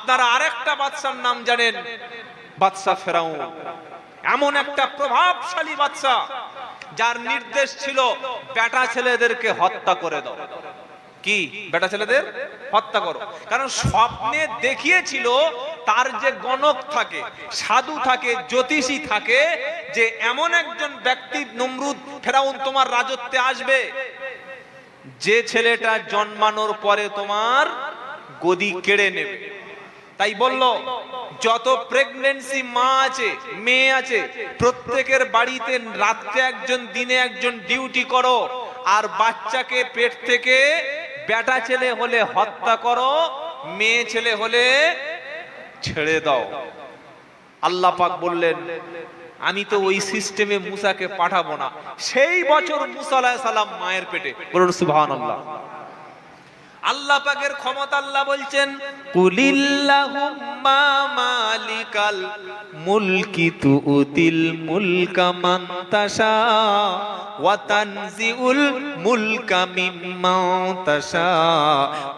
আপনারা আরেকটা বাদশার নাম জানেন, বাদশা ফেরাউন। এমন একটা প্রভাবশালী বাদশা যার নির্দেশ ছিল বেটা ছেলেদেরকে হত্যা করে দাও। কি বেটা ছেলেদের হত্যা করো? কারণ স্বপ্নে দেখিয়েছিল তার যে গণক থাকে, সাধু থাকে, জ্যোতিষী থাকে, যে এমন একজন ব্যক্তি নমরুদ ফেরাউন তোমার রাজত্বে আসবে, যে ছেলেটা জন্মানোর পরে তোমার গদি কেড়ে নেবে। তাই বলল যত প্রেগন্যান্সি মা আছে, মেয়ে আছে, প্রত্যেকের বাড়িতে রাত্রে একজন দিনে একজন ডিউটি করো, আর বাচ্চাকে পেট থেকে বেটা ছেলে হলে হত্যা করো, মেয়ে ছেলে হলে ছেড়ে দাও। আল্লাহ পাক বললেন আমি তো ওই সিস্টেমে মুসাকে পাঠাবো না। সেই বছর মুসা আলাইহিস সালাম মায়ের পেটে। বলুন সুবহানাল্লাহ। আল্লাহ পাকের ক্ষমতা আল্লাহ বলছেন কুলিল্লাহুম্মা মালিকাল মুলকি তুতিল মুলকা মান তাশা ওয়া তানজিউল মুলকা মিম্মান তাশা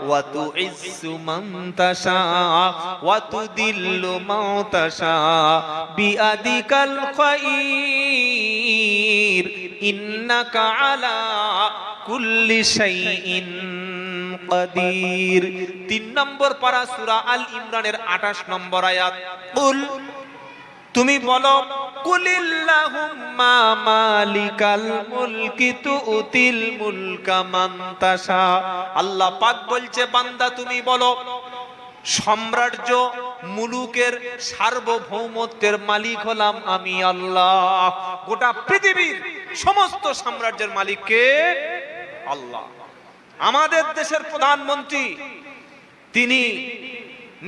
ওয়া তুইজ্জু মান তাশা ওয়া তুদিল্লু মান তাশা বিয়াদিকাল খায়র ইন্নাকা আলা কুল্লি শাইইন কাদির। 3 নম্বর পারা সূরা আল ইমরানের 28 নম্বর আয়াত। কুল তুমি বলো, কুলিল্লাহুম্মা মালিকাল মুলকি তুতিল মুলকা মান তাশা। আল্লাহ পাক বলছে বান্দা তুমি বলো সাম্রাজ্য মুলুকের সার্বভৌমত্বের মালিক হলাম আমি আল্লাহ। গোটা পৃথিবীর সমস্ত সাম্রাজ্যের মালিক কে? আল্লাহ। আমাদের দেশের প্রধানমন্ত্রী তিনি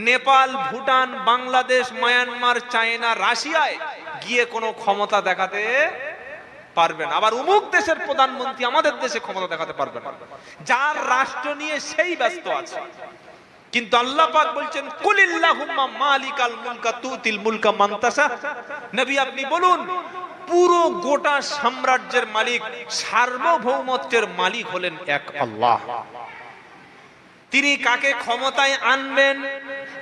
নেপাল, ভুটান, বাংলাদেশ, মায়ানমার, চায়না, রাশিয়ায় গিয়ে কোনো ক্ষমতা দেখাতে পারবেন। আবার অমুক দেশের প্রধানমন্ত্রী আমাদের দেশে ক্ষমতা দেখাতে পারবেন, যার রাষ্ট্র নিয়ে সেই ব্যস্ত আছে। কিন্তু আল্লাহ পাক বলছেন কুলিল্লাহুম্মা মালিকাল মুলকা তুতিল মুলকা মান তাশা। নবী আপনি বলুন পুরো গোটা সাম্রাজ্যের মালিক, সার্বভৌমত্বের মালিক হলেন এক আল্লাহ। তিনি কাকে ক্ষমতায় আনবেন,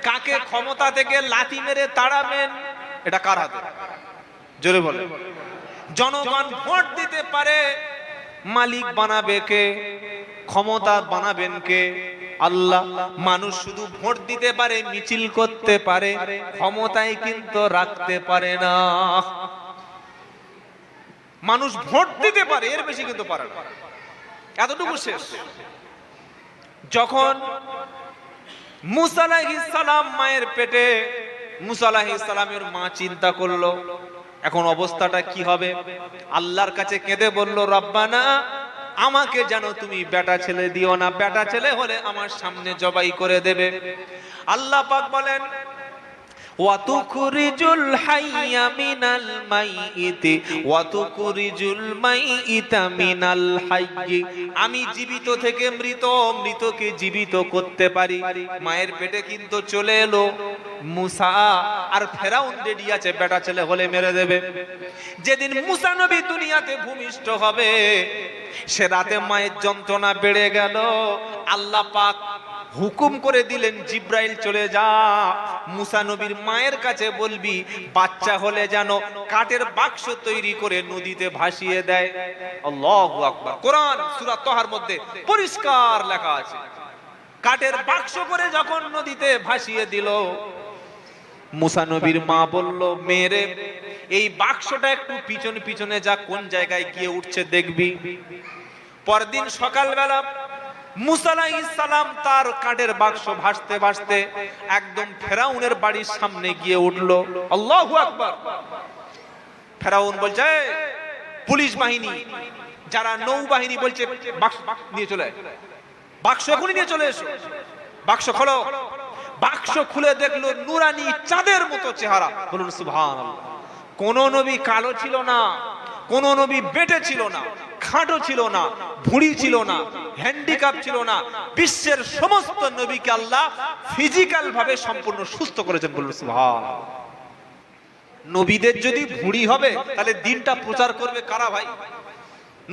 কাকে ক্ষমতা থেকে লাথি মেরে তাড়াবেন, এটা কার হাতে? জোরে বলেন। জনগণ ভোট দিতে পারে, মালিক বানাবে কে, ক্ষমতা বানাবেন কে? আল্লাহ। মানুষ শুধু ভোট দিতে পারে, মিছিল করতে পারে, ক্ষমতায় কিন্তু রাখতে পারে না। মানুষ ভোট দিতে পারে, এর বেশি কিন্তু পারে না, এতটুকু শেষ। যখন মুসা আলাইহিস সালাম মায়ের পেটে, মুসা আলাইহিস সালামের মা চিন্তা করলো এখন অবস্থাটা কি হবে। আল্লাহর কাছে কেঁদে বলল রব্বানা আমাকে যেন তুমি বেটা ছেলে দিও না, বেটা ছেলে হলে আমার সামনে জবাই করে দেবে। আল্লাহ পাক বলেন ওয়াতুখরিজুল হাইয়া মিনাল মাইয়িতি ওয়াতুখরিজুল মাইয়িতা মিনাল হাইয়্যি। আমি জীবিত থেকে মৃত, মৃতকে জীবিত করতে পারি। মায়ের পেটে কিন্তু চলে এলো মুসা, আর ফেরাউন রেডি আছে বেটা ছেলে হলে মেরে দেবে। যেদিন মুসা নবী দুনিয়াতে ভূমিষ্ঠ হবে সে রাতে মায়ের যন্ত্রণা বেড়ে গেল। আল্লাহ পাক হুকুম করে দিলেন জিব্রাইল চলে যা, মুসা নবীর মায়ের কাছে বলবি বাচ্চা হলে যেন কাঠের বাক্স তৈরি করে নদীতে ভাসিয়ে দেয়। আল্লাহু আকবার। কোরআন সূরা তাহার মধ্যে পরিষ্কার লেখা আছে। কাঠের বাক্স করে যখন নদীতে ভাসিয়ে দিল, মুসা নবীর মা বলল মেরে এই বাক্সটা একটু পিছনে পিছনে যা, কোন জায়গায় গিয়ে উঠছে দেখবি। পরদিন সকালবেলা মুসা আলাইহিস সালাম তার কাঠের বাক্স ভাসতে ভাসতে একদম ফেরাউনের বাড়ির সামনে গিয়ে উঠলো। আল্লাহু আকবার। ফেরাউন বলছে পুলিশ বাহিনী, যারা নৌবাহিনী বলছে বাক্স নিয়ে চলে, বাক্স এখনই নিয়ে চলে এসো, বাক্স খোলো। বাক্স খুলে দেখলো নুরানি চাঁদের মতো চেহারা। বলুন সুবহানাল্লাহ। কোন নবী কালো ছিল না, কোন নবী বেটে ছিল না, খাটো ছিল না, ভুঁড়ি ছিল না, হ্যান্ডিক্যাপ ছিল না। বিশ্বের সমস্ত নবীকে আল্লাহ ফিজিক্যাল ভাবে সম্পূর্ণ সুস্থ করেছেন। বলুন সুবহানাল্লাহ। নবীদের যদি ভুঁড়ি হবে তাহলে দিনটা প্রচার করবে কারা ভাই?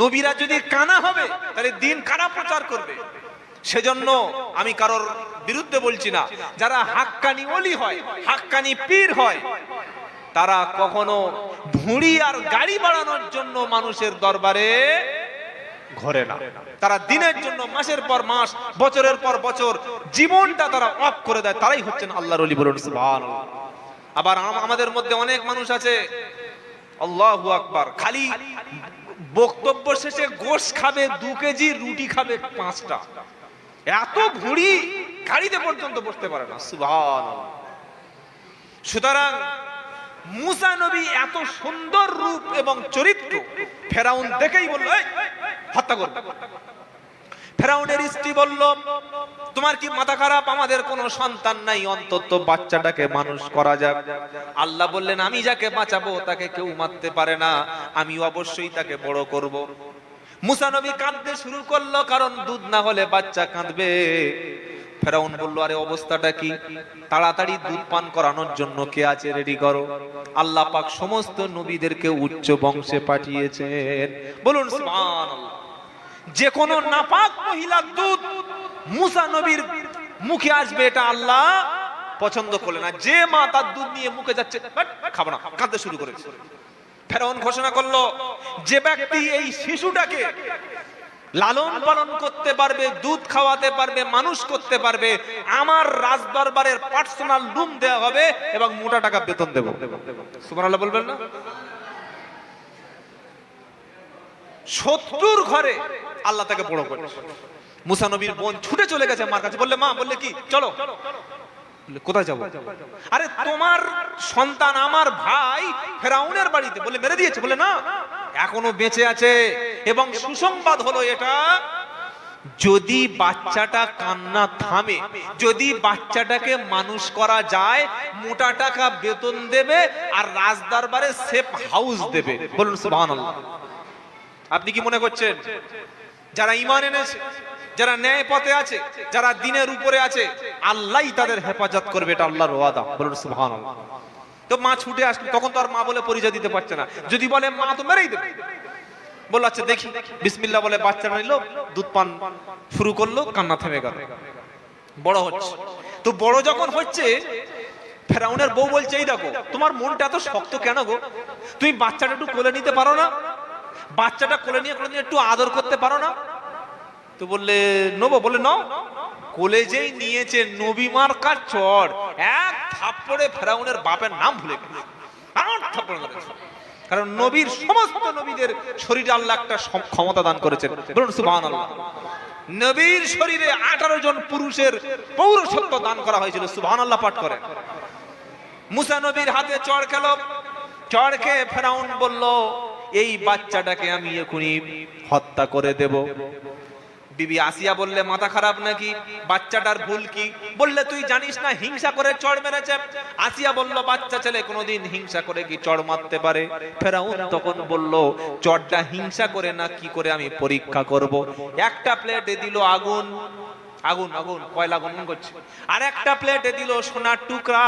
নবীরা যদি কানা হবে তাহলে দিন কারা প্রচার করবে? সেজন্য আমি কারোর বিরুদ্ধে বলছি না, যারা হাক্কানি ওলি হয়, হাক্কানি পীর হয়, তারা কখনো ভুঁড়ি আর গাড়ি বাড়ানোর জন্য মানুষের দরবারে ঘরে না। তারা দিনের জন্য মাসের পর মাস, বছরের পর বছর জীবনটা তারা অফ করে দেয়, তারাই হচ্ছেন আল্লাহর ওলি। বলুন সুবহানাল্লাহ। আবার আমাদের মধ্যে অনেক মানুষ আছে, আল্লাহু আকবার, খালি বক্তব্য শেষে গোশত খাবে 2 কেজি, রুটি খাবে 5টা, এত ভুঁড়ি, গাড়িতে পর্যন্ত বসতে পারে না। সুবহানাল্লাহ। সুতরাং মুসা নবী এত সুন্দর রূপ এবং চরিত্র, ফেরাউন দেখেই বলল এই হত্যা করবে। ফেরাউনের স্ত্রী বলল, তোমার কি মাথা খারাপ? আমাদের কোনো সন্তান নাই, অন্তত বাচ্চাটাকে মানুষ করা যাক। আল্লাহ বললেন, আমি যাকে বাঁচাবো তাকে কেউ মারতে পারে না, আমি অবশ্যই তাকে বড় করব। মুসা নবী কাঁদতে শুরু করলো, কারণ দুধ না হলে বাচ্চা কাঁদবে। ফেরাউন বলল, আরে অবস্থাটা কি? তাড়াতাড়ি দুধ পান করানোর জন্য কে আছে রেডি করো। আল্লাহ পাক সমস্ত নবীদেরকে উচ্চ বংশে পাঠিয়েছেন। বলুন সুবহানাল্লাহ। যে কোনো নাপাক মহিলার দুধ মুসা নবীর মুখে আসবে, এটা আল্লাহ পছন্দ করলেন না। যে মা তার দুধ নিয়ে মুখে যাচ্ছে, খাবো না, কাঁদতে শুরু করেছে। ফেরাউন ঘোষণা করলো, যে ব্যক্তি এই শিশুটাকে লালন পালন করতে পারবে, দুধ খাওয়াতে পারবে, মানুষ করতে পারবে, আমার রাজদরবারের পার্সোনাল রুম দেওয়া হবে এবং মোটা টাকা বেতন দেব। সুবহানাল্লাহ বলবেন না? শত্রুর ঘরে আল্লাহ তাকে বড় করেছে। মুসা নবীর বোন ছুটে চলে গেছে মার কাছে, বললে, মা, বললে কি চলো। কোথায় যাবো? আরে তোমার সন্তান আমার ভাই ফেরাউনের বাড়িতে। বলে মেরে দিয়েছে? বলে না, এখনো বেঁচে আছে। এবং সুসংবাদ হলো এটা, যদি বাচ্চাটা কান্না থামে, যদি বাচ্চাটাকে মানুষ করা যায়, মোটা টাকা বেতন দেবে আর রাজদরবারে সেফ হাউস দেবে। বলুন সুবহানাল্লাহ। আপনি কি মনে করছেন যারা ঈমান এনেছে, যারা ন্যায় পথে আছে, যারা দিনের উপরে আছে, আল্লাহই তাদের হেফাজত করবে? এটা আল্লাহর ওয়াদা। বলুন সুবহানাল্লাহ। তো মা ছুটে আসলো, তখন তো আর মা বলে পরিচয় দিতে পারছে না। যদি বলে মা তো মেরেই দেবে। বলল আচ্ছা দেখি, বিসমিল্লাহ বলে বাচ্চা নিল, দুধ পান শুরু করলো, কান্না থেমে গেল। বড় হচ্ছে, তো বড় যখন হচ্ছে, ফেরাউনের বউ বলছে, এই দেখো তোমার মনটা এত শক্ত কেন গো? তুমি বাচ্চাটা একটু কোলে নিতে পারো না? বাচ্চাটা কোলে নিয়ে একটু আদর করতে পারো না? তো বললে নেবো। বলে নাও। কোলে যেই নিয়েছে, নবী মার্কার চড়, এক থাপ্পড়ে ফেরাউনের বাপের নাম ভুলে গেছে। কারণ নবীর, সমস্ত নবীদের শরীরে আল্লাহ একটা ক্ষমতা দান করেছেন। বলুন সুবহানাল্লাহ। নবীর শরীরে 18 জন পুরুষের পৌরসত্ব দান করা হয়েছিল। সুবহানাল্লাহ পাঠ করেন। মুসা নবীর হাতে চড় খেলো। চড় খেয়ে ফেরাউন বলল, এই বাচ্চাটাকে আমি এখনই হত্যা করে দেব। বিবি আসিয়া বললে, মাথা খারাপ নাকি? বাচ্চাটার ভুল কি? বললে, তুই জানিস না হিংসা করে চড় মেরেছে। আসিয়া বলল, বাচ্চা ছেলে কোনোদিন হিংসা করে কি চড় মারতে পারে? ফেরাউন তখন বলল, চড়টা হিংসা করে না কি করে আমি পরীক্ষা করব। একটা প্লেটে দিল আগুন, আগুন আগুন কয়লা গমন করছে, আর একটা প্লেটে দিল সোনার টুকরা।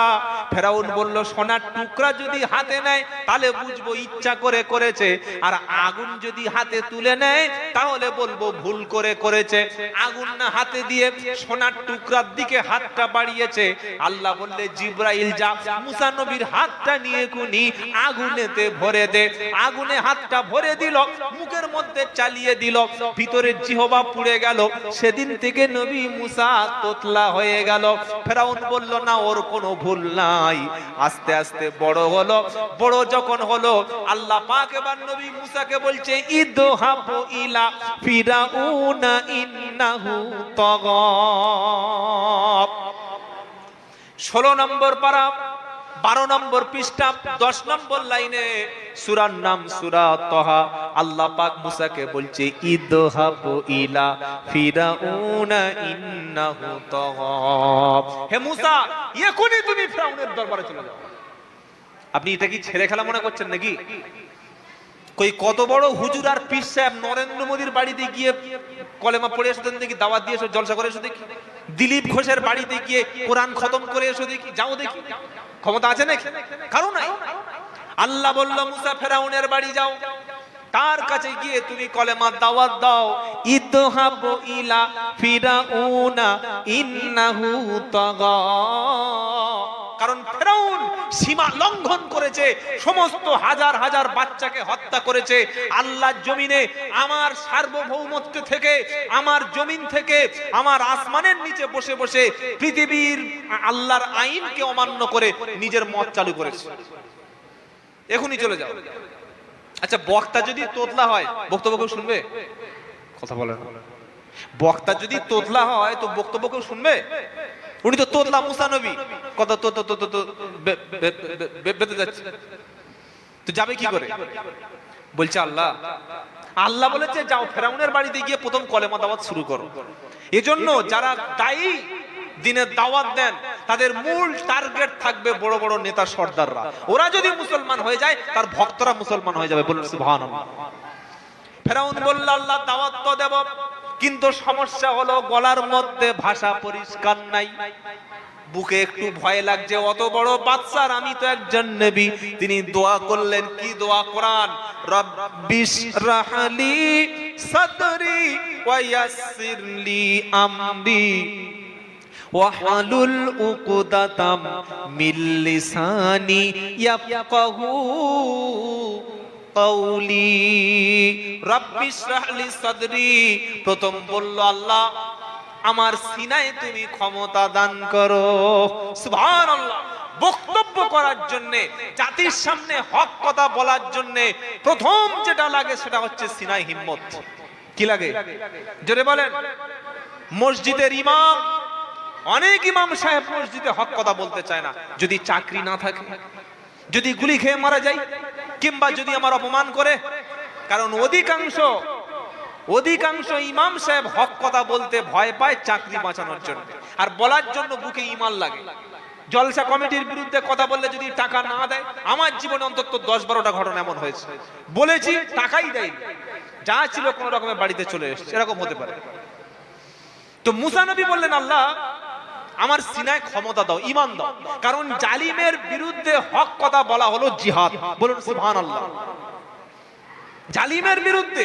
ফেরাউন বলল, সোনার টুকরা যদি হাতে নেয় তাহলে বুঝবো ইচ্ছা করে করেছে, আর আগুন যদি হাতে তুলে নেয় তাহলে বলবো ভুল করে করেছে। আগুন না হাতে দিয়ে সোনার টুকরার দিকে হাতটা বাড়িয়েছে। আল্লাহ বললে, জিব্রাইল যা, মুসা নবীর হাতটা নিয়ে কুনি আগুনেতে ভরে দে। আগুনে হাতটা ভরে দিল, মুখের মধ্যে চালিয়ে দিল, ভিতরে জিহবা পুড়ে গেল। সেদিন থেকে নবী মুসা তোতলা হয়ে গেল। ফেরাউন বলল, না, ওর কোনো ভুল নাই। আস্তে আস্তে বড় হলো। বড় যখন হলো, আল্লাহ পাক এবার নবী মুসাকে বলছে, ইদহাবু ইলা ফিরাউনা ইন্নাহু তাগা। 16 নম্বর পারা, 12 নম্বর পৃষ্ঠা, 10 নম্বর লাইনে, সূরার নাম সূরা তাহা। আল্লাহ পাক মুসাকে বলছে, ইদহাবু ইলা ফিরাউনা ইন্নাহু তাগা। হে মুসা, এখনই তুমি ফিরাউনের দরবারে চলে যাও। আপনি এটা কি ছেড়ে খেলা মনে করছেন নাকি? কই কত বড় হুজুর আর পীর সাহেব নরেন্দ্র মোদীর বাড়িতে গিয়ে কলেমা পড়ে এসো দেখি, দাওয়াত দিয়ে এসো, জলসা করে এসো দেখি। দিলীপ ঘোষের বাড়িতে গিয়ে কোরআন খতম করে এসো দেখি, যাও দেখি। ক্ষমতা আছে নাকি? কারণ নাই। আল্লাহ বলল, মুসা ফেরাউনের বাড়ি যাও। তার কাছে গিয়ে তুমি কলেমার দাওয়াত দাও। ইদহাবু ইলা ফিরাউনা ইন্নাহু তাগা, কারণ ফেরাউন সীমা লঙ্ঘন করেছে, সমস্ত হাজার হাজার বাচ্চাকে হত্যা করেছে। আল্লাহর জমিনে আমার সার্বভৌমত্ব থেকে, আমার জমিন থেকে, আমার আসমানের নিচে বসে বসে পৃথিবীর আল্লাহর আইনকে অমান্য করে নিজের মত চালু করেছে। এখনই চলে যাও। আচ্ছা, বক্তা যদি তোতলা হয় বক্তব্য কেউ শুনবে? কথা বলে না। বক্তা যদি তোতলা হয় তো বক্তব্য কেউ শুনবে? উনি তো তোতলা, মুসা নবী, কত তো তো তো তো বেঁধে যাচ্ছে, তো যাবে কি করে? বলছে আল্লাহ, আল্লাহ বলেছে যাও ফেরাউনের বাড়িতে গিয়ে প্রথম কলেমা দাওয়াত শুরু করো। এজন্য যারা দায়ী দিনের দাওয়াত দেন তাদের মূল টার্গেট থাকবে বড় বড় নেতা সর্দাররা। ওরা যদি মুসলমান হয়ে যায় তার ভক্তরা মুসলমান হয়ে যাবে। বলুন সুবহানাল্লাহ। ফেরাউন বলল আল্লাহ দাওয়াত তো দেব, কিন্তু সমস্যা হলো গলার মধ্যে ভাষা পরিষ্কার নাই, বুকে একটু ভয় লাগছে, অত বড় বাদশার আমি তো একজন নবী। তিনি দোয়া করলেন, কি দোয়া? কোরআন, রব্বিশ রাহলি সাদরি ওয়া ইয়াসসিরলি আমরি ওয়াহলুল উকদাতাম মিন লিসানি ইয়াফকাহু কওলি। রব্বিশ রাহলি সাদরি, প্রথম বলল আল্লাহ আমার সিনায় তুমি ক্ষমতা দান করো। সুবহানাল্লাহ। বক্তব্য করার জন্য, জাতির সামনে হক কথা বলার জন্য প্রথম যেটা লাগে সেটা হচ্ছে সিনায় হিম্মত। কি লাগে? জোরে বলেন। মসজিদের ইমাম, অনেক ইমাম সাহেব মসজিদে হক কথা বলতে চায় না। যদি চাকরি না থাকে, যদি গুলি খেয়ে মারা যায়, কিংবা যদি আমার অপমান করে, কারণ অধিকাংশ ইমাম সাহেব হক কথা বলতে ভয় পায় চাকরি বাঁচানোর জন্য, আর বলার জন্য বুকে ঈমান লাগে। জলসা কমিটির বিরুদ্ধে কথা বললে যদি টাকা না দেয়, আমার জীবনে অন্তত 10-12টা ঘটনা এমন হয়েছে, বলেছি টাকাই দেয়, যা ছিল কোন রকমে বাড়িতে চলে এসেছে, এরকম হতে পারে। তো মুসা নবী বললেন আল্লাহ আমার সিনায় ক্ষমতা দাও, ঈমান দাও, কারণ জালিমের বিরুদ্ধে হক কথা বলা হলো জিহাদ। বলুন সুবহানাল্লাহ। জালিমের বিরুদ্ধে,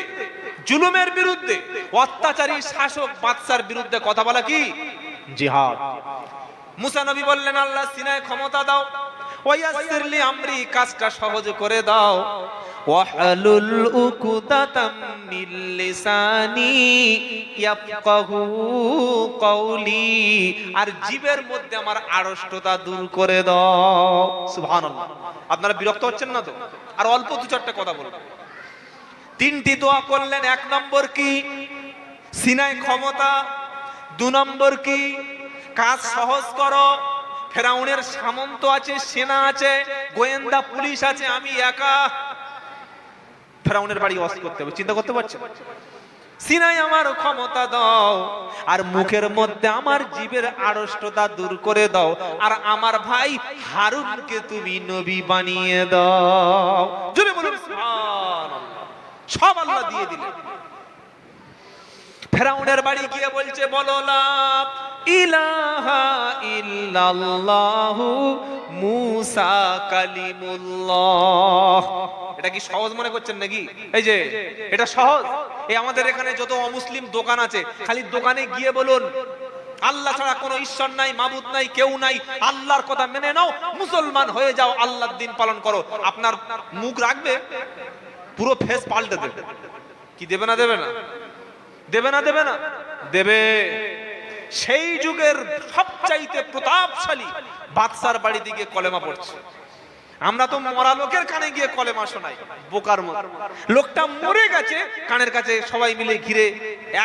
জুলুমের বিরুদ্ধে, অত্যাচারী শাসক বাদশার বিরুদ্ধে কথা বলা কি? জিহাদ। মুসা নবী বললেন আল্লাহ সিনায় ক্ষমতা দাও, ওয়ায়াসসিরলি আমরি, কাজটা সহজ করে দাও, ওয়াহলুল উকদাতাম মিন লিসানি ইয়াফকাহু কওলি, আর জিবের মধ্যে আমার আড়ষ্টতা দূর করে দাও। সুবহানাল্লাহ। আপনারা বিরক্ত হচ্ছেন না তো? আর অল্প 2-4টা কথা বলবো। 3টি দোয়া করলেন। 1 নম্বর কি? সিনায় ক্ষমতা। 2 নম্বর কি? কাজ সহজ করো। ফেরাউনের সামন্ত আছে, সেনা আছে, গোয়েন্দা পুলিশ আছে, আমি একা ফেরাউনের বাড়ি ওয়াজ করতে হবে, চিন্তা করতে পারছেন? সিনায় আমার ক্ষমতা দাও, আর মুখের মধ্যে আমার জিবের আড়ষ্টতা দূর করে দাও, আর আমার ভাই হারুনকে তুমি নবী বানিয়ে দাও। জোরে বলুন সুবহানাল্লাহ। সব আল্লাহ দিয়ে দিলেন। ফেরাউনের বাড়ি গিয়ে বলছে বলো লা ইলাহা ইল্লাল্লাহু মুসা কালিমুল্লাহ। এটা কি সহজ মনে করছেন নাকি? এই যে এটা সহজ। এই আমাদের এখানে যত অমুসলিম দোকান আছে, খালি দোকানে গিয়ে বলুন আল্লাহ ছাড়া কোনো ঈশ্বর নাই, মাবুদ নাই, কেউ নাই, আল্লাহর কথা মেনে নাও, মুসলমান হয়ে যাও, আল্লাহর দিন পালন করো। আপনার মুখ রাখবে, পুরো ফেস পাল্টে দেবে। কি দেবে না দেবে না? দেবে না দেবে না? দেবে। সেই যুগের সবচাইতে প্রতাপশালী বাদশার বাড়িতে গিয়ে কলেমা পড়ছে। আমরা তো মরা লোকের কানে গিয়ে কলেমা শোনাই, বোকার মতো। লোকটা মরে গেছে, কানের কাছে সবাই মিলে ঘিরে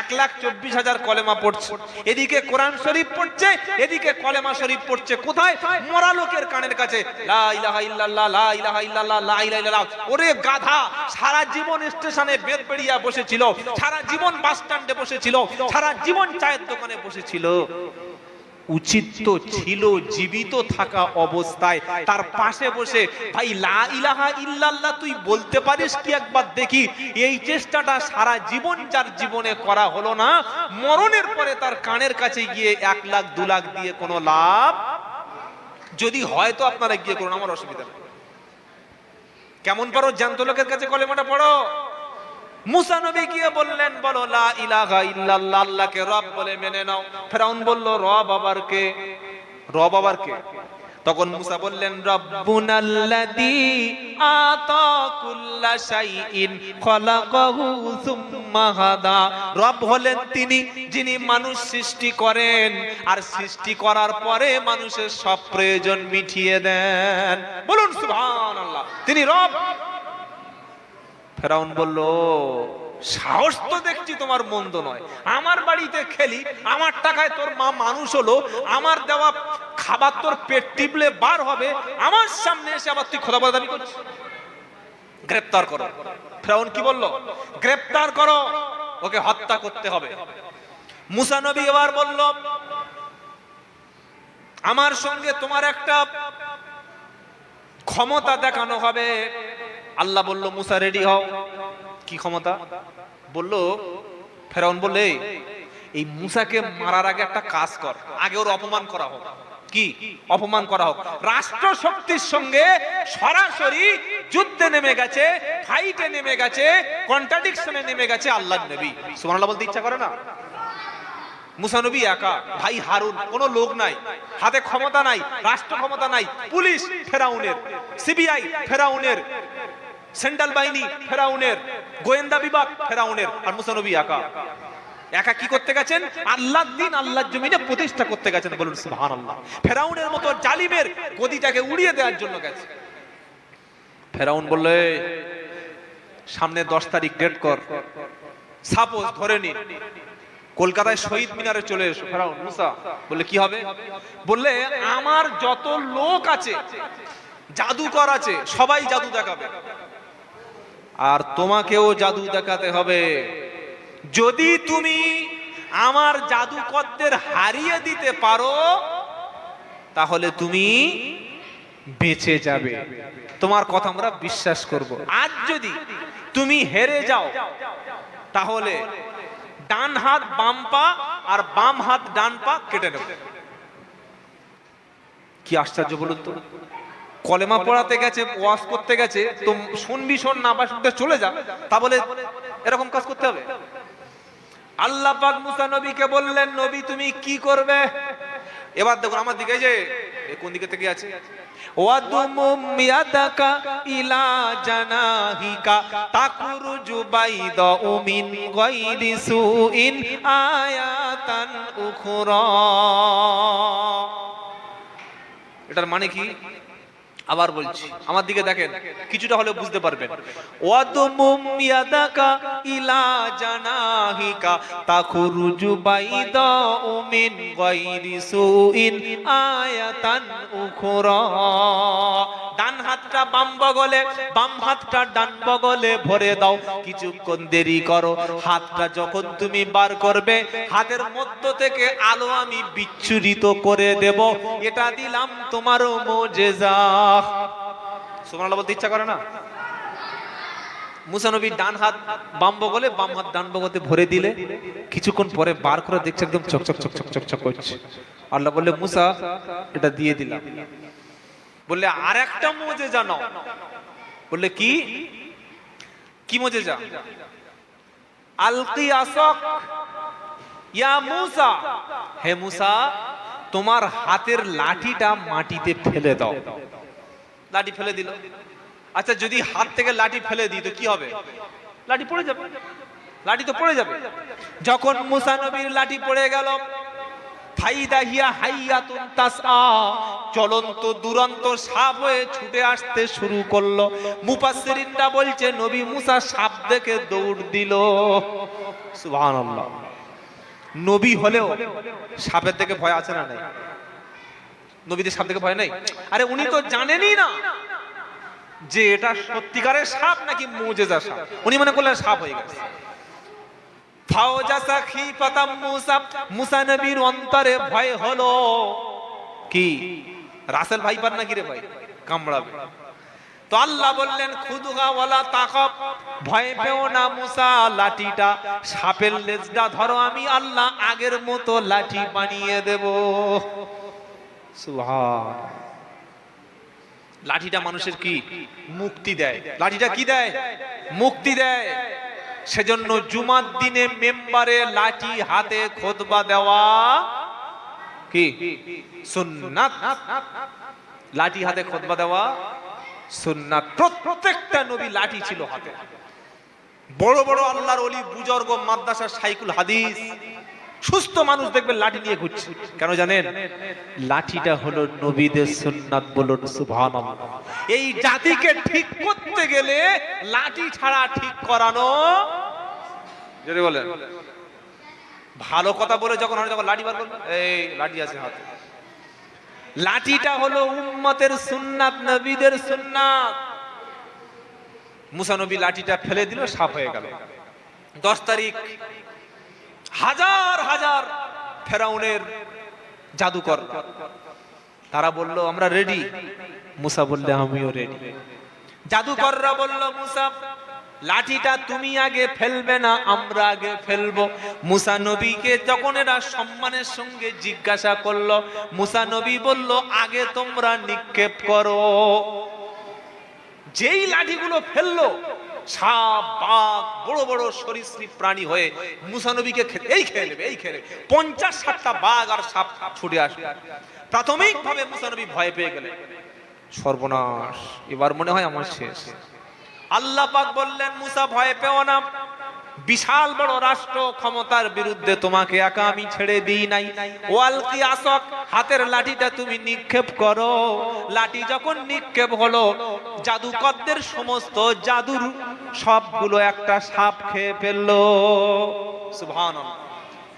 1,24,000 কলেমা পড়ছে। এদিকে কোরআন শরীফ পড়ছে, এদিকে কলেমা শরীফ পড়ছে। কোথায়? মরা লোকের কানের কাছে। লা ইলাহা ইল্লাল্লাহ, লা ইলাহা ইল্লাল্লাহ, লা ইলাহা ইল্লাল্লাহ। ওরে গাধা, সারা জীবন স্টেশনে বেদবেড়িয়া বসেছিল, সারা জীবন বাস স্ট্যান্ডে বসেছিল, সারা জীবন চায়ের দোকানে বসেছিল। উচিত তো ছিল জীবিত থাকা অবস্থায় তার পাশে বসে, ভাই লা ইলাহা ইল্লাল্লাহ তুই বলতে পারিস কি একবার দেখি। এই চেষ্টাটা সারা জীবন যার জীবনে করা হলো না, মরণের পরে তার কানের কাছে গিয়ে 1 লাখ 2 লাখ দিয়ে কোনো লাভ, যদি হয় তো আপনারা গিয়ে করুন, আমার অসুবিধা নেই। কেমন পারো জ্যান্ত লোকের কাছে কলেমাটা পড়ো, মুসা নবী গিয়ে বললেন, বলো লা ইলাহা ইল্লাল্লাহ, আল্লাহকে রব বলে মেনে নাও। ফেরাউন বলল, রব আবার কে? রব আবার কে? তখন মুসা বললেন, রব্বুনাল্লাযী আতা কুল্লা শাইইন খলাকাহু সুম্মা হাদা। রব হলেন তিনি যিনি মানুষ সৃষ্টি করেন আর সৃষ্টি করার পরে মানুষের সব প্রয়োজন মিটিয়ে দেন। বলুন সুবহানাল্লাহ, তিনি রব। ফেরাউন বলল, সাহস তো দেখছি তোমার মন্দ নয়, আমার বাড়িতে খেলি, আমার টাকায় তোর মা মানুষ হলো, আমার দেওয়া খাবার তোর পেট টিপলে বার হবে, আমার সামনে এসে আবার তুই খোদা বলে দাবি করছিস। গ্রেফতার করো। ফেরাউন কি বলল? গ্রেফতার করো, ওকে হত্যা করতে হবে। মুসা নবী এবার বলল, আমার সঙ্গে তোমার একটা ক্ষমতা দেখানো হবে। আল্লাহ বলল, মুসা রেডি হও। কি ক্ষমতা? বলল, ফেরাউন বললে, এই মুসাকে মারার আগে একটা কাজ কর, আগে ওর অপমান করা হোক। কি অপমান করা হোক? রাষ্ট্র শক্তির সঙ্গে সরাসরি যুদ্ধে নেমে গেছে, ফাইটে নেমে গেছে, কন্ট্রাডিকশনে নেমে গেছে আল্লাহর নবী। সুবহানাল্লাহ বলতে ইচ্ছা করে না? মুসা নবী একা, ভাই হারুন, কোনো লোক নাই, হাতে ক্ষমতা নাই, রাষ্ট্র ক্ষমতা নাই, পুলিশ ফেরাউনের, সিবিআই ফেরাউনের, সেন্ট্রাল বাহিনী ফেরাউনের, গোয়েন্দা বিভাগ ফেরাউনের, আর মুসা নবী একা। একা কি করতে গেছেন? আল্লাহর দ্বীন আল্লাহর জমিনে প্রতিষ্ঠা করতে গেছেন। বলুন সুবহানাল্লাহ। ফেরাউনের মতো জালিমের গদিটাকে উড়িয়ে দেওয়ার জন্য গেছে। ফেরাউন বললে, সামনে 10 তারিখ ডেট কর, সাপোজ ধরে নিন কলকাতায় শহীদ মিনারে চলে এসো। ফেরাউন, মুসা বললে, কি হবে? বললে, আমার যত লোক আছে, জাদুকর আছে, সবাই জাদু দেখাবে, আর তোমাকেও জাদু দেখাতে হবে। যদি তুমি আমার জাদুকরদের হারিয়ে দিতে পারো তাহলে তুমি বেঁচে যাবে, তোমার কথা আমরা বিশ্বাস করব। আর যদি তুমি হেরে যাও তাহলে ডান হাত বাম পা আর বাম হাত ডান পা কেটে নেব। কি আশ্চর্য বলুন তো! কলেমা পড়াতে গেছে, ওয়াজ করতে গেছে, তো শুনবি শোন, না বা শুনতে চলে যা, তা বলে এরকম কাজ করতে হবে? আল্লাহ পাক মুসা নবীকে বললেন, নবী তুমি কি করবে? এবার দেখুন আমার দিকে, যে কোন দিকে থেকে আছে, ওয়াদুমুম ইয়াদাকা ইলা জানাহিকা তাকুরুজু বাইদাউ মিন গায়রি সুইন আয়াতান উখরা। এটার মানে কি? আবার বলছি, আমার দিকে দেখেন, কিছুটা হলে বুঝতে পারবেন। ওয়াদুমুম ইয়াদাকা ইলা জানাহিকা তাখরুজু বাইদাউ মিন গায়রি সুইন আয়াতান উখরা। ডান হাতটা বাম বগলে, বাম হাতটা ডান বগলে ভরে দাও, কিছুক্ষণ দেরি করো, হাতটা যখন তুমি বার করবে হাতের মধ্য থেকে আলো আমি বিচ্ছুরিত করে দেব, এটা দিলাম তোমার মুজিজা। সুবহানাল্লাহ বলতে ইচ্ছা করে না? মুসা নবী ডান হাত বাম বগলে, বাম হাত ডান বগলে ভরে দিলে কিছুক্ষণ পরে বার করে দেখছে একদম চকচক চকচক চকচক করছে। আল্লাহ বললে, মুসা এটা দিয়ে দিলাম। বললে, আর একটা মুজিজা নাও। বললে, কি? কি মুজিজা? আলকি আসক ইয়া মুসা, হে মুসা তোমার হাতের লাঠিটা মাটিতে ফেলে দাও। লাঠি ফেলে দিল। আচ্ছা, যদি হাত থেকে লাঠি ফেলে দিই তো কি হবে? লাঠি পড়ে যাবে, লাঠি তো পড়ে যাবে। যখন মুসা নবীর লাঠি পড়ে গেল, ফাইদা হিয়া হাইয়াতুন তাসআ, চলন্ত দুরন্ত সাপ হয়ে ছুটে আসতে শুরু করলো। মুফাসসিরিনরা বলছে নবী মুসা সাপ দেখে দৌড় দিল। সুবহানাল্লাহ। নবী হলেও সাপের থেকে ভয় আছে না নাই? নবীদের সাপ থেকে ভয় নাই? আরে উনি তো জানেনই না যে এটা সত্যিকারের সাপ নাকি মুজিজা সাপ, উনি মনে করলেন সাপ হয়ে গেছে। ফাওজাসা খিফাতাম মুসা, মুসা নবীর অন্তরে ভয় হলো। কি রাসেল ভাই পার নাকি রে ভাই, কামড়াবে। তো আল্লাহ বললেন, খুদুহা ওয়ালা তাকাব, ভয় পেও না মুসা, লাঠিটা সাপের লেজটা ধরো, আমি আল্লাহ আগের মতো লাঠি বানিয়ে দেব। সুবহান। লাঠিটা মানুষের কি মুক্তি দেয়। লাঠিটা কি দেয়? মুক্তি দেয়। সেজন্য জুমার দিনে মেম্বারে লাঠি হাতে খুতবা দেওয়া কি সুন্নাত। লাঠি হাতে খুতবা দেওয়া সুন্নাত। প্রত্যেকটা নবী লাঠি ছিল হাতে। বড় বড় আল্লাহর ওলি বুজুর্গ মাদ্রাসার শাইখুল হাদিস সুস্থ মানুষ দেখবেন লাঠি নিয়ে ঘুরছে। কেন জানেন? লাঠিটা হলো নবীদের সুন্নাত। বলুন সুবহানাল্লাহ। এই জাতিকে ঠিক করতে গেলে লাঠি ছাড়া ঠিক করানো জোরে বলেন। ভালো কথা বলে যখন লাঠি বার করবেন, এই লাঠি আছে হাতে। লাঠিটা হলো উম্মতের সুন্নাত, নবীদের সুন্নাত। মুসা নবী লাঠিটা ফেলে দিল, সাফ হয়ে গেল। 10 তারিখ হাজার হাজার ফেরাউনের জাদুকর, তারা বলল আমরা রেডি। মুসা বললে আমিও রেডি। জাদুকররা বলল মুসা লাঠিটা তুমি আগে ফেলবে না, আমরা আগে ফেলবো। মুসা নবীকে যখন এরা সম্মানের সঙ্গে জিজ্ঞাসা করলো, মুসা নবী বলল আগে তোমরা নিক্ষেপ করো। যেই লাঠিগুলো ফেললো, সাপ, বাঘ, বড় বড় সরীসৃপ প্রাণী হয়ে মুসা নবীকে এই খেয়ে নেবে, এই খেয়ে নেবে। 50-60টা বাঘ আর সাপ ছুটে আসবে। প্রাথমিকভাবে মুসা নবী ভয় পেয়ে গেলেন, সর্বনাশ, এবার মনে হয় আমার শেষ। আল্লাহ পাক বললেন মুসা ভয় পেও না, বিশাল বড় রাষ্ট্র ক্ষমতার বিরুদ্ধে তোমাকে একা আমি ছেড়ে দিই নাই। ওয়ালকি আসক, হাতের লাঠিটা তুমি নিক্ষেপ করো। লাঠি যখন নিক্ষেপ হলো, জাদুকরদের সমস্ত জাদুর সবগুলো একটা সাপ খেয়ে ফেললো। সুবহানাল্লাহ।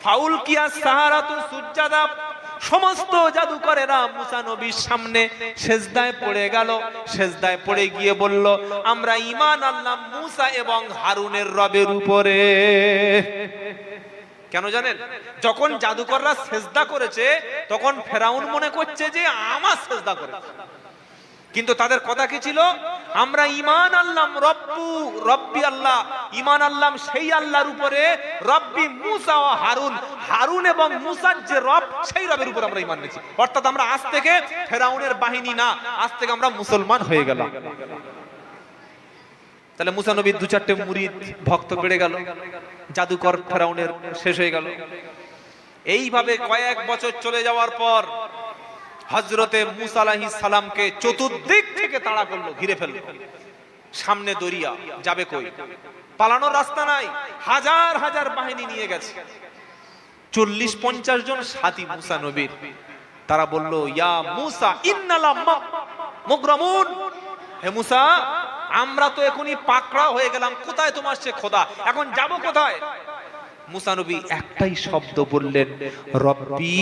ফাউল কিয়া সাহারাতু সুজ্জাদা, সমস্ত জাদুকরেরা মুসা নবীর সামনে সেজদায় পড়ে গেল। সেজদায় পড়ে গিয়ে বলল আমরা ঈমান আনলাম মুসা এবং হারুনের রবের উপরে। কেন জানেন? যখন জাদুকররা সেজদা করেছে তখন ফেরাউন মনে করছে যে আমার সেজদা করেছে, কিন্তু তাদের কথা কি ছিল? আমরা ঈমান আনলাম রব্বি আল্লাহ, ঈমান আনলাম সেই আল্লাহর উপরে, রব্বি মুসা ও হারুন, হারুন এবং মুসার যে রব সেই রবের উপর আমরা ঈমান এনেছি। অর্থাৎ আমরা আজ থেকে ফেরাউনের বাহিনী না, আজ থেকে আমরা মুসলমান হয়ে গেলাম। তাহলে মুসা নবীর 2-4টে মুরিদ ভক্ত বেড়ে গেল, জাদুকর ফেরাউনের শেষ হয়ে গেল। এইভাবে কয়েক বছর চলে যাওয়ার পর হযরতে মুসা আলাইহিস সালামকে চতুর্দিক থেকে তাড়া করলো, ঘিরে ফেললো। সামনে দরিয়া, যাবে কই? পালানোর রাস্তা নাই, হাজার হাজার বাহিনী নিয়ে গেছে। 40-50 জন সাথী মুসা নবীর, তারা বলল ইয়া মুসা ইন্নালা মুগরামুন, হে মুসা আমরা তো এখনই পাকড়া হয়ে গেলাম, কোথায় তোমার সে খোদা, এখন যাব কোথায়? মুসা নবী একটাই শব্দ বললেন, রব্বি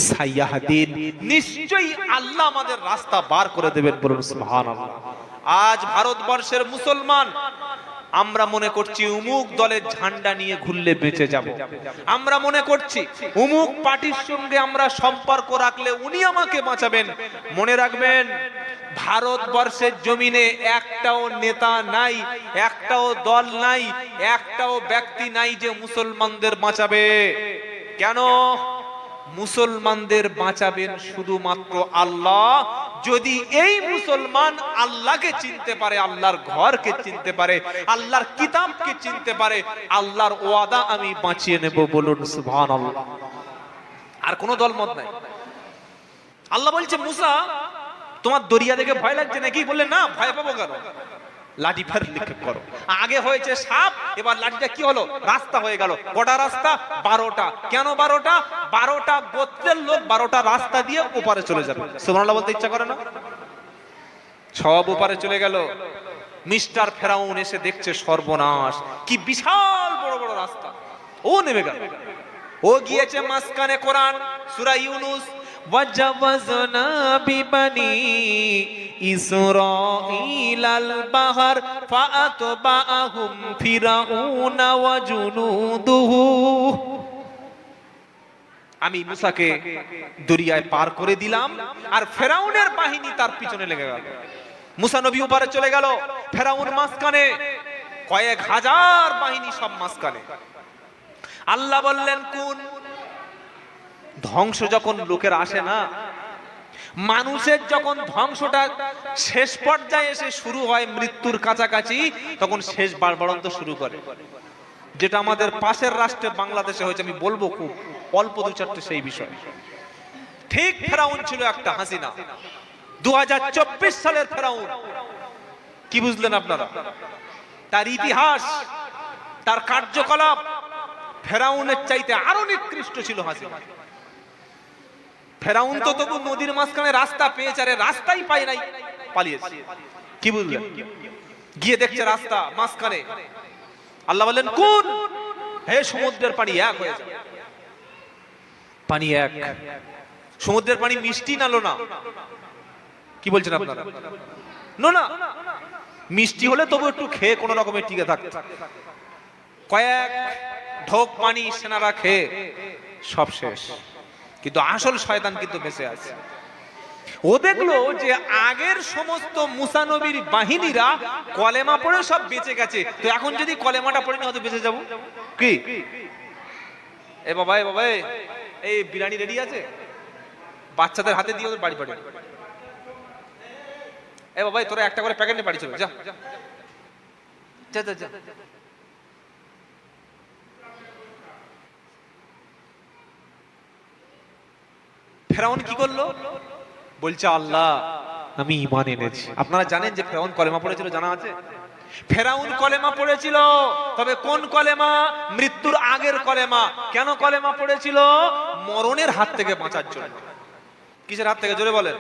সাইয়াহদিন, নিশ্চয়ই আল্লাহ আমাদের রাস্তা বার করে দেবেন। বলুন সুবহানাল্লাহ। আজ ভারতবর্ষের মুসলমান আমরা মনে করছি উমুক দলের ঝান্ডা নিয়ে ঘুরলে বেঁচে যাব, আমরা মনে করছি উমুক পার্টির সঙ্গে আমরা সম্পর্ক রাখলে উনি আমাকে বাঁচাবেন। মনে রাখবেন ভারতবর্ষের জমিনে একটাও নেতা নাই, একটাও দল নাই, একটাও ব্যক্তি নাই যে মুসলমানদের বাঁচাবে। কেন? মুসলমানদের বাঁচাবেন শুধুমাত্র আল্লাহ। যদি এই মুসলমান আল্লাহকে চিনতে পারে, আল্লাহর ঘরকে চিনতে পারে, আল্লাহর কিতাবকে চিনতে পারে, আল্লাহর ওয়াদা আমি বাঁচিয়ে নেব। বলুন সুবহানাল্লাহ। আর কোনো দলমত নাই। আল্লাহ বলছে মুসা তোমার দরিয়া দেখে ভয় লাগছে নাকি? বললেন না, ভয় পাবো কেন? লাঠি ফের নিক্ষেপ করো। আগে হয়েছে সাপ, এবার লাঠিটা কি হলো? রাস্তা হয়ে গেল। কটা রাস্তা? 12টা। কেন 12টা? 12টা গোত্রের লোক 12টা রাস্তা দিয়ে ওপারে চলে যাবে। সুবহানাল্লাহ বলতে ইচ্ছা করে না? সব ওপারে চলে গেল। মিস্টার ফেরাউন এসে দেখছে সর্বনাশ, কি বিশাল বড় বড় রাস্তা। ও নেমে গেল, ও গিয়েছে মাঝখানে। কোরআন সূরা ইউনূস, ওয়াজাওয়াজনা বিবানি ইসরাঈলাল বাহর ফাআতবাআহুম ফিরআউন ওয়া জুনুদুহু। আমি মুসাকে দরিয়ায় পার করে দিলাম আর ফেরাউনের বাহিনী তার পিছনে লেগে গেল। মুসা নবী ওপারে চলে গেল, ফেরাউন মাঝখানে, কয়েক হাজার বাহিনী সব মাঝখানে। আল্লাহ বললেন কোন ধ্বংস যখন লোকের আসে না, মানুষের যখন ধ্বংসটা শেষ পর্যায়ে এসে শুরু হয়, মৃত্যুর কাছাকাছি, তখন শেষ বাড়বাড়ন্ত শুরু করে। যেটা আমাদের পাশের রাষ্ট্রে বাংলাদেশে হয়েছে, আমি বলবো খুব অল্প দু চারটে সেই বিষয়। ঠিক ফেরাউন ছিল একটা হাসিনা, 2024 সালের ফেরাউন। কি বুঝলেন আপনারা? তার ইতিহাস, তার কার্যকলাপ ফেরাউনের চাইতে আরো নিকৃষ্ট ছিল হাসিনা। ফেরাউন তো তবু নদীর মাঝখানে রাস্তা পেয়েছে, আরে রাস্তাই পায় নাই, পালিয়েছে। কি বুঝলেন? গিয়ে দেখছে রাস্তা মাঝখানে, আল্লাহ বললেন কোন, হে সমুদ্রের পানি এক হয়ে যায়। পানি এক, সমুদ্রের পানি মিষ্টি না লোনা? কি বলছেন আপনারা? নোনা। মিষ্টি হলে তবু একটু খেয়ে কোন রকমে টিকে থাকত, কয়েক ঢোক পানি সেনারা খেয়ে সব শেষ। কিন্তু আসল শয়তান কিন্তু বেঁচে আছে। ও দেখলো যে আগের সমস্ত মুসা নবীর বাহিনীরা কলেমা পড়ে সব বেঁচে গেছে, তো এখন যদি কলেমাটা পড়ে নি হয়তো বেঁচে যাবো। কি এ বাবা, এ বাবা, এই বিরিয়ানি রেডি আছে, বাচ্চাদের হাতে দিয়ে ওদের বাড়ি পাঠিয়ে। এ বাবা, তোরা একটা করে প্যাকেট নিয়ে বাড়ি চলে যা যা যা যা। ফেরাউন কি করলো? বলছে আল্লাহ আমি ঈমান এনেছি। আপনারা জানেন যে ফেরাউন কলেমা পড়েছিল, জানা আছে? ফেরাউন কলেমা পড়েছিল, তবে কোন কলেমা? মৃত্যুর আগের কলেমা। কেন কলেমা পড়েছিল? মরণের হাত থেকে বাঁচার জন্য। কিসের হাত থেকে? জোরে বলেন।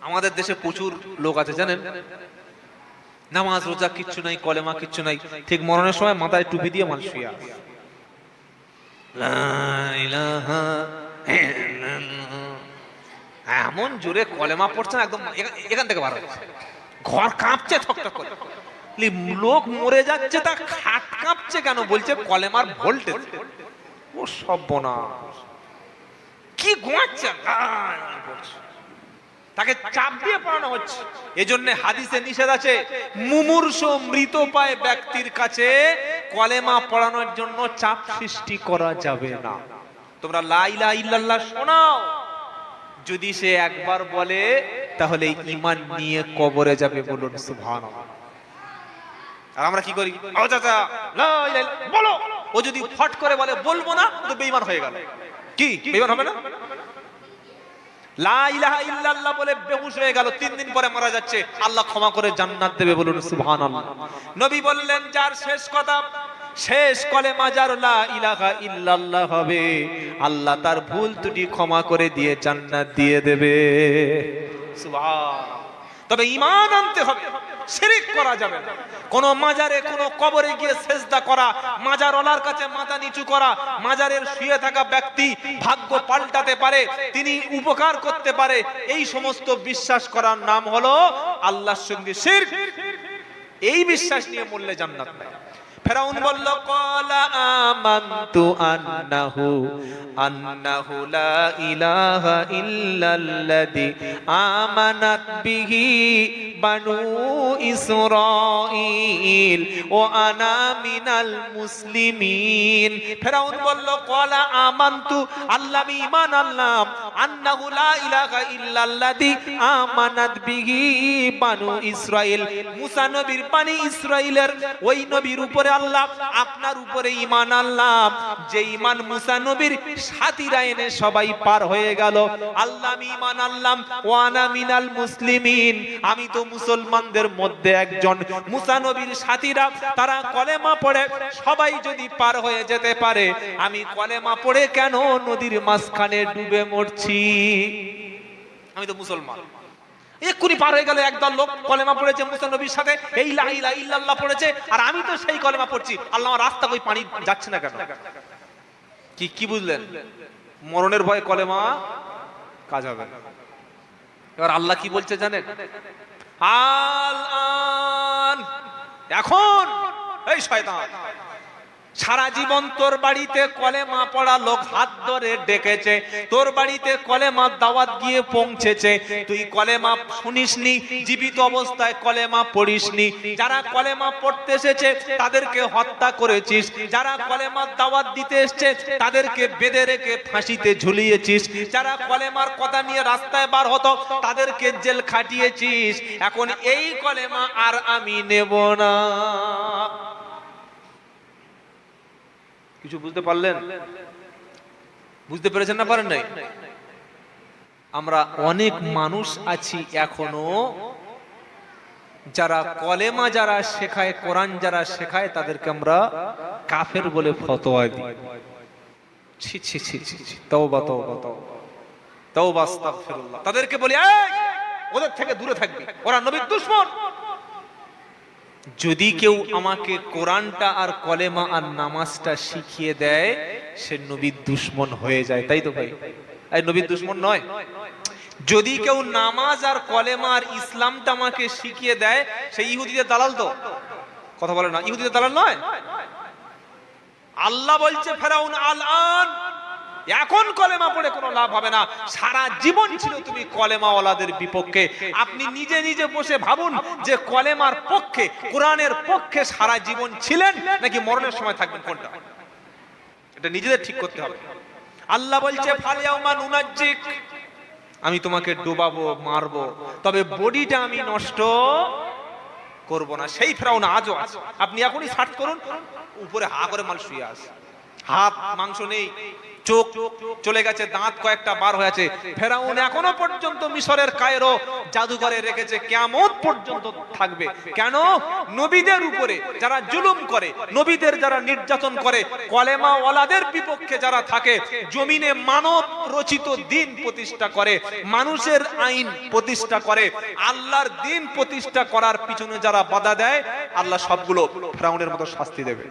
আমাদের দেশে প্রচুর লোক আছে জানেন, নামাজ রোজা কিচ্ছু নাই, কলেমা কিচ্ছু নাই, ঠিক মরণের সময় মাথায় টুপি দিয়ে মানুষ শুয়ে আছে। এমন জোরে কলেমা পড়ছে না, একদম এখান থেকে বার হচ্ছে, ঘর কাঁপছে ঠকঠক করে। লোক মরে যাচ্ছে, তা খাট কাঁপছে কেন? বলছে কলেমার ভোল্টেজ। ও সর্বনাশ, কি ঘুমাচ্ছে, তাকে চাপ দিয়ে পড়ানো হচ্ছে। এজন্য হাদিসে নিষেধ আছে, মুমূর্ষু মৃতপ্রায় ব্যক্তির কাছে কলেমা পড়ানোর জন্য চাপ সৃষ্টি করা যাবে না। তোমরা লা ইলাহা ইল্লাল্লাহ শোনাও, যদি সে একবার বলে তাহলে ঈমান নিয়ে কবরে যাবে, বলুন সুবহানাল্লাহ। আর আমরা কি করি? ও চাচা লা ইলাহা ইল্লাল্লাহ বলো, ও যদি ফট করে বলে বলবো না, তো বেঈমান হয়ে গেল। কি বেঈমান হবে না? লা ইলাহা ইল্লাল্লাহ বলে বেহুশ হয়ে গেল, 3 দিন পরে মারা যাচ্ছে, আল্লাহ ক্ষমা করে জান্নাত দেবে, বলুন সুবহানাল্লাহ। নবী বললেন যার শেষ কথা, শেষ কলেমা যার লা ইলাহা ইল্লাল্লাহ হবে, আল্লাহ তার ভুল ত্রুটি ক্ষমা করে দিয়ে জান্নাত দিয়ে দেবে। সুবহানাল্লাহ। তবে ঈমান আনতে হবে, শিরক করা যাবে না। কোন মাজারে, কোন কবরে গিয়ে সেজদা করা, মাজারওয়ালার কাছে মাথা নিচু করা, মাজারের শুয়ে থাকা ব্যক্তি ভাগ্য পাল্টাতে পারে, তিনি উপকার করতে পারে, এই সমস্ত বিশ্বাস করার নাম হলো আল্লাহর সঙ্গে শিরক। এই বিশ্বাস নিয়ে মরলে জান্নাত নাই। ফেরাউন বলল ক্বালা আমানতু আন্নাহু লা ইলাহা ইল্লাল্লাযী আমানাত বিহি বানু ইসরাঈল ওয়া আনা মিনাল মুসলিমিন। ফেরাউন বলল ক্বালা আমানতু, আল্লাহ আমি ঈমান আনলাম, আন্নাহু লা ইলাহা ইল্লাল্লাযী আমানাত বিহি বানু ইসরাঈল, মুসা নবীর বানি ইসরাঈলের ওই নবীর উপরে আল্লাহ আপনার উপরে ঈমান আনলাম, যে ঈমান মুসা নবীর সাথীরা এনে সবাই পার হয়ে গেল। আল্লাহ আমি ঈমান আনলাম, ওয়া আনা মিনাল মুসলিমিন, আমি তো মুসলমানদের মধ্যে একজন। মুসা নবীর সাথীরা তারা কলেমা পড়ে সবাই যদি পার হয়ে যেতে পারে, আমি কলেমা পড়ে কেন নদীর মাঝখানে ডুবে মরছি? আমি তো মুসলমান। এক্ষুনি পার হয়ে গেল একদল লোক কলেমা পড়েছে মুসা নবীর সাথে, এই লা ইলাহা ইল্লাল্লাহ পড়েছে, আর আমি তো সেই কলেমা পড়ছি। আল্লাহ আমার রাস্তা কই পানি যাচ্ছে না কেন? কি বুঝলেন? মরণের ভয়ে কলেমা কাজ হবে। এবার আল্লাহ কি বলছে জানেন? আল-আন, এখন এই শয়তান, সারা জীবন তোর বাড়িতে কলেমা পড়া লোক হাত ধরে ডেকেছে, তোর বাড়িতে কলেমা দাওয়াত গিয়ে পৌঁছেছে, তুই কলেমা শুনিসনি, জীবিত অবস্থায় কলেমা পড়িসনি। যারা কলেমা পড়তে এসেছে তাদেরকে হত্যা করেছিস, যারা কলেমার দাওয়াত দিতে এসেছে তাদেরকে বেঁধে রেখে ফাঁসিতে ঝুলিয়েছিস, যারা কলেমার কথা নিয়ে রাস্তায় বার হতো তাদেরকে জেল খাটিয়েছিস। এখন এই কলেমা আর আমি নেব না। কিছু বুঝতে পারলেন? বুঝতে পেরেছেন না পারেন নাই? আমরা অনেক মানুষ আছি এখনো যারা কলেমা যারা শেখায়, কোরআন যারা শেখায়, তাদেরকে আমরা কাফের বলে ফতোয়া দিই। ছি ছি ছি ছি ছি, তওবা তওবা তওবা তওবা, আস্তাগফিরুল্লাহ। তাদেরকে বলি এই ওদের থেকে দূরে থাকবি, ওরা নবীর দুশমন। যদি কেউ আমাকে কোরআনটা আর কলেমা আর নামাজটা শিখিয়ে দেয়, সে নবীর দুশমন হয়ে যায়, তাই তো ভাই? এই নবীর দুশমন নয়। যদি কেউ নামাজ আর কলেমা আর ইসলামটা আমাকে শিখিয়ে দেয়, সে ইহুদিদের দালাল তো। কথা বলে না, ইহুদিদের দালাল নয়। আল্লাহ বলছে ফেরাউন আলআন, এখন কলেমা পড়ে কোনো লাভ হবে না, সারা জীবন ছিল তুমি কলেমাওয়ালাদের বিপক্ষে। আপনি নিজে নিজে বসে ভাবুন যে কলেমার পক্ষে, কোরআনের পক্ষে সারা জীবন ছিলেন নাকি মরণের সময় থাকবেন, কোনটা? এটা নিজেদের ঠিক করতে হবে। আল্লাহ বলছে ফালিয়াউমা নুনাজ্জিক, আমি তোমাকে ডোবাবো, মারবো, তবে বডিটা আমি নষ্ট করব না। সেই ফেরাউন আজও আছে। আপনি এখনই সার্চ করুন, উপরে হা করে মাল শুয়ে আছে, হাত মাংস নেই, চোখ চলে গেছে, দাঁত কয়েকটা বার হয়েছে। ফেরাউন এখনো পর্যন্ত মিশরের কায়রো জাদুঘরে রেখেছে, কিয়ামত পর্যন্ত থাকবে। কেন? নবীদের উপরে যারা জুলুম করে, নবীদের যারা নির্যাতন করে, কলেমা ওয়ালাদের বিপক্ষে যারা থাকে, জমিনে মানব রচিত দিন প্রতিষ্ঠা করে, মানুষের আইন প্রতিষ্ঠা করে, আল্লাহর দিন প্রতিষ্ঠা করার পিছনে যারা বাধা দেয়, আল্লাহ সবগুলো ফেরাউনের মতো শাস্তি দেবে।